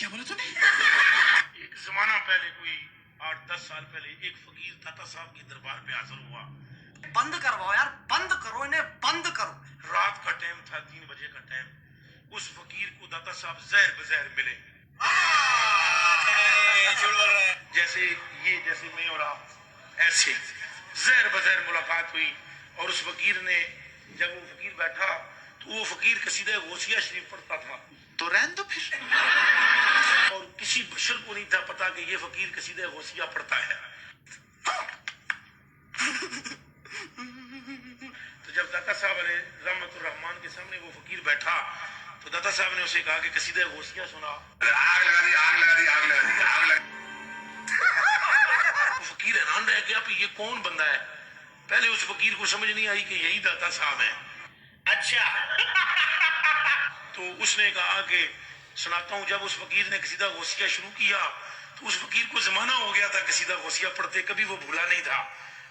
کیا بولا تم نے؟ ایک زمانہ پہلے کوئی 8-10 سال پہلے ایک فقیر داتا صاحب کے دربار پہ حاضر ہوا. بند کرواؤ یار، بند کرو انہیں، بند کرو. رات کا ٹائم تھا، 3 بجے کا ٹائم. اس فقیر کو داتا صاحب زہر بزہر ملے. جیسے میں اور آپ ایسے زہر بزہر ملاقات ہوئی. اور اس فقیر نے، جب وہ فقیر بیٹھا تو وہ فقیر قصیدہ غوثیہ شریف پڑھتا تھا. تو رہن دو پھر. اور کسی بشر کو نہیں تھا پتا کہ یہ فقیر قصیدہ غوثیہ پڑھتا ہے. تو جب داتا صاحب علیہ رحمت الرحمان کے سامنے وہ فقیر بیٹھا تو داتا صاحب نے اسے کہا کہ قصیدہ غوثیہ سنا. آگ لگا دی، آگ لگا دی، آگ لگا دی، آگ لگا دی. وہ فقیر حیران رہ گیا کہ یہ کون بندہ ہے. پہلے اس فقیر کو سمجھ نہیں آئی کہ یہی داتا صاحب ہے. اچھا. تو اس نے کہا کہ سناتا ہوں. جب اس فقیر نے قصیدہ غوثیہ شروع کیا تو اس فقیر کو زمانہ ہو گیا تھا قصیدہ غوثیہ پڑھتے، کبھی وہ بھولا نہیں تھا.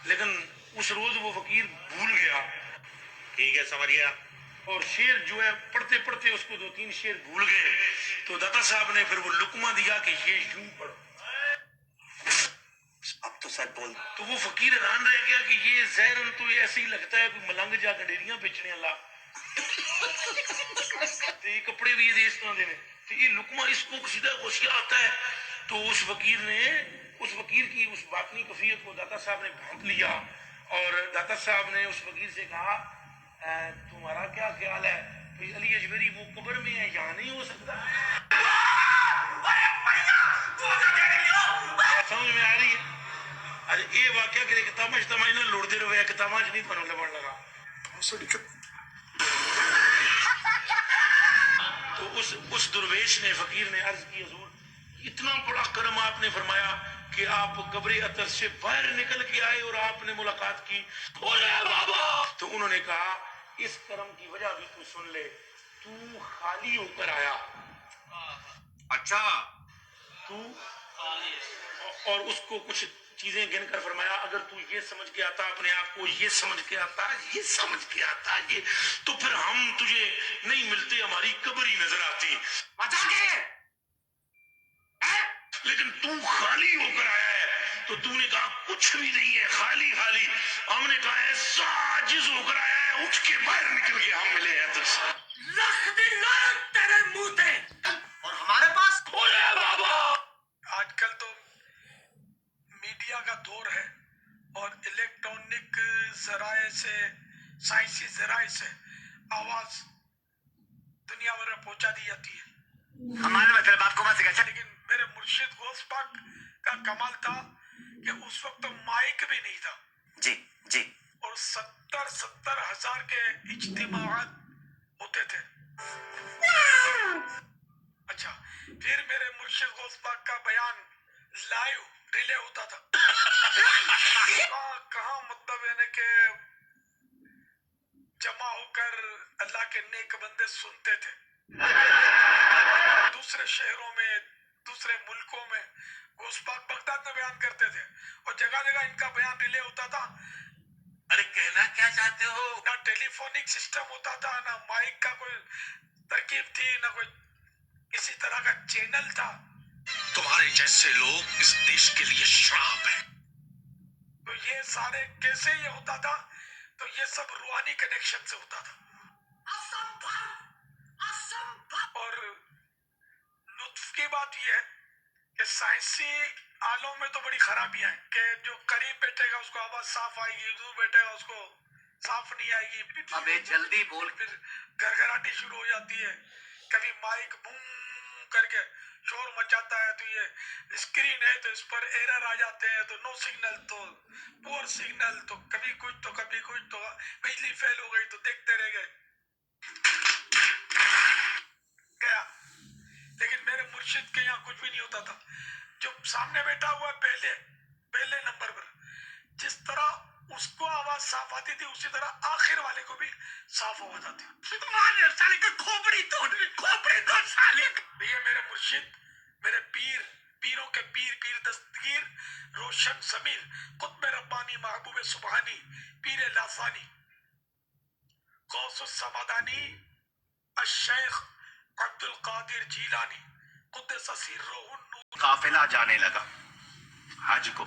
لیکن اس روز وہ فقیر بھول گیا. ٹھیک ہے، سمجھ گیا. اور شعر جو ہے پڑھتے پڑھتے اس کو 2-3 شعر بھول گئے. تو داتا صاحب نے پھر وہ لقمہ دیا کہ یہ یوں پڑھو. اب تو سچ بول. تو وہ فقیر حیران رہ گیا کہ یہ زہرن تو ایسے ہی لگتا ہے کوئی ملنگ جا گڈیریاں بیچنے اللہ. تو یہ کپڑے بھی یہ اس طرح دے تو یہ لقمہ اس کو قصیدہ غوثیہ آتا ہے. تو اس فقیر کی اس باطنی کفیت کو داتا صاحب نے بھانپ لیا. اور داتا صاحب نے اس فقیر سے کہا تمہارا کیا خیال ہے کہ علی اجمیری وہ قبر میں ہے، یہاں نہیں ہو سکتا؟ سمجھ میں آ رہی ہے؟ ارے یہ واقعہ کہ کتاباں شتاماں نہ لڑتے رہے، کتاباں نہیں تھانوں لبن لگا. تو اس درویش نے، فقیر نے عرض کی حضور اتنا بڑا کرم آپ نے فرمایا کہ آپ قبر اطہر سے باہر نکل کے آئے اور آپ نے ملاقات کی. تو انہوں نے کہا اس کرم کی وجہ بھی تو سن لے، تو خالی ہو کر آیا. اچھا. تو اور اس کو کچھ چیزیں گن کر فرمایا اگر تو یہ سمجھ کے آتا، اپنے آپ کو یہ سمجھ کے آتا، یہ سمجھ کے آتا یہ، تو پھر ہم تجھے نہیں ملتے، ہماری قبر ہی نظر آتی. بچا کے. لیکن تو خالی ہو کر آیا ہے. تو تو نے کہا کچھ بھی نہیں ہے، خالی خالی. ہم نے کہا ایسا عاجز ہو کر آیا ہے، اٹھ کے باہر نکل کے ہم ملے ہیں تجھ سے. لکھ دی لعنت تیرے منہ تے. اور ہمارے پاس بولے بابا. آج کل تو میڈیا کا دور ہے اور الیکٹرانک ذرائع سے، سائنسی ذرائع سے آواز دنیا بھر میں پہنچا دی جاتی ہے. ہمارے میں تیرے باپ کو مت سکھا. لیکن میرے مرشد غوث پاک کا کمال تھا کہ اس وقت تو مائک بھی نہیں تھا. جی جی. اور 70 ہزار کے اجتماعات ہوتے تھے. اچھا، پھر میرے مرشد غوث پاک کا بیان لائیو ریلے ہوتا تھا. کہاں مطلب ہے کہ جمع ہو کر اللہ کے نیک بندے سنتے تھے. دوسرے شہروں میں، دوسرے ملکوں میں غوث پاک بغداد میں بیان کرتے تھے اور جگہ جگہ ان کا بیان ریلے ہوتا تھا. ارے کہنا کیا چاہتے ہو؟ نہ ٹیلی فونک سسٹم ہوتا تھا، نہ مائک کا کوئی ترکیب تھی، نہ کوئی کسی طرح کا چینل تھا. تمہارے جیسے لوگ اس دیش کے لیے شراب ہیں. تو یہ سارے کیسے یہ ہوتا تھا؟ تو یہ سب روحانی کنیکشن سے ہوتا تھا. اور لطف کی بات یہ ہے کہ سائنسی آلوں میں تو بڑی خرابیاں ہیں کہ جو قریب بیٹھے گا اس کو آواز صاف آئے گی، دور بیٹھے گا اس کو صاف نہیں آئے گی. ابے جلدی بول. پھر گھرگھراہٹی شروع ہو جاتی ہے. کبھی مائک بوم کر کے شور مچاتا ہے تو یہ اسکرین ہے تو اس پر ایرر آ جاتے ہیں، تو نو سگنل، تو پور سگنل، تو کبھی کچھ تو کبھی کچھ، تو بجلی فیل ہو گئی تو دیکھتے رہ گئے. گیا. لیکن میرے مرشد کے یہاں کچھ بھی نہیں ہوتا تھا. جو سامنے بیٹھا ہوا ہے پہلے نمبر پر، جس طرح اس کو آواز صاف آتی تھی اسی طرح آخر والے کو بھی صاف آواز آتی. سالے کا کھوپڑی توڑ سالے. یہ میرے مرشد، میرے پیر، پیروں کے پیر، پیر دستگیر روشن ضمیر قطب ربانی محبوب سبحانی پیر لاسانی غوث السمدانی الشیخ عبد القادر جیلانی قدس سرہ النور. قافلہ جانے لگا حج کو.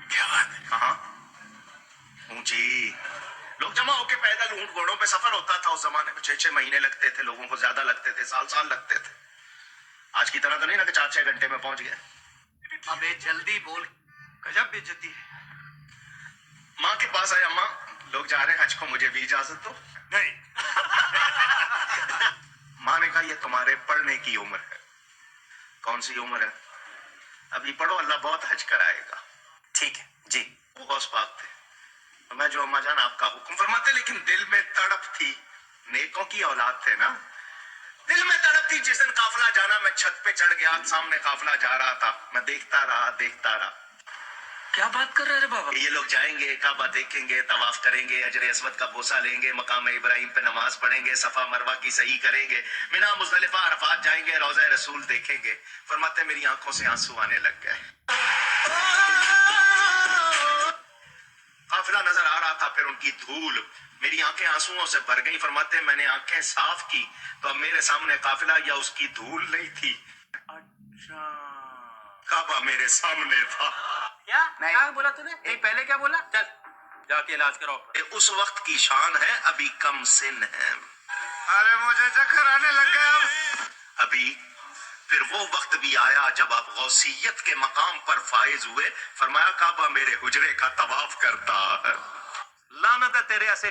کیا بات ہے؟ کہاں؟ اونچی. لوگ جمع ہو کے پیدل اونٹ گھوڑوں پہ سفر ہوتا تھا اس زمانے میں. 6 مہینے لگتے تھے, لوگوں کو زیادہ لگتے تھے, سال لگتے تھے. آج کی طرح تو نہیں نا کہ 4-6 گھنٹے میں پہنچ گئے. ابے جلدی بول, گجب بےعزتی ہے. ماں کے پاس آئے, اماں لوگ جا رہے ہیں حج کو, مجھے بھی اجازت دو. نہیں. ماں نے کہا یہ تمہارے پڑھنے کی عمر ہے. کون سی عمر ہے؟ ابھی پڑھو, اللہ بہت حج کرائے گا. ٹھیک ہے جی. وہ غوث پاک تھے. میں جو اما جان آپ کا حکم فرماتے, لیکن دل میں تڑپ تھی. نیکوں کی اولاد تھے نا, دل میں تڑپ تھی. جس دن قافلہ جانا, میں چھت پہ چڑھ گیا, سامنے قافلہ جا رہا تھا, میں دیکھتا رہا. کیا بات کر رہے بابا؟ یہ لوگ جائیں گے, کعبہ دیکھیں گے, طواف کریں گے, حجر اسود کا بوسہ لیں گے, مقام ابراہیم پہ نماز پڑھیں گے, صفا مروہ کی صحیح کریں گے, مینا مزدلفہ عرفات جائیں گے, روضہ رسول دیکھیں گے. فرماتے میری آنکھوں سے آنسو آنے لگ گئے. قافلہ نظر آ رہا تھا, پھر ان کی دھول میری آنکھیں آنسوؤں سے بھر گئی. فرماتے میں نے آنکھیں صاف کی تو اب میرے سامنے قافلہ یا اس کی دھول نہیں تھی, اچھا. کعبہ میرے سامنے تھا. کیا بولا تو نے؟ نہیں پہلے کیا بولا؟ چل جا کے علاج کرو. یہ اس وقت کی شان ہے, ابھی کم سن ہے. ارے مجھے چکر آنے لگ گیا ابھی پھر وہ وقت بھی آیا جب آپ غوثیت کے مقام پر فائز ہوئے. فرمایا کعبہ میرے حجرے کا طواف کرتا ہے. لعنت ہے تیرے ایسے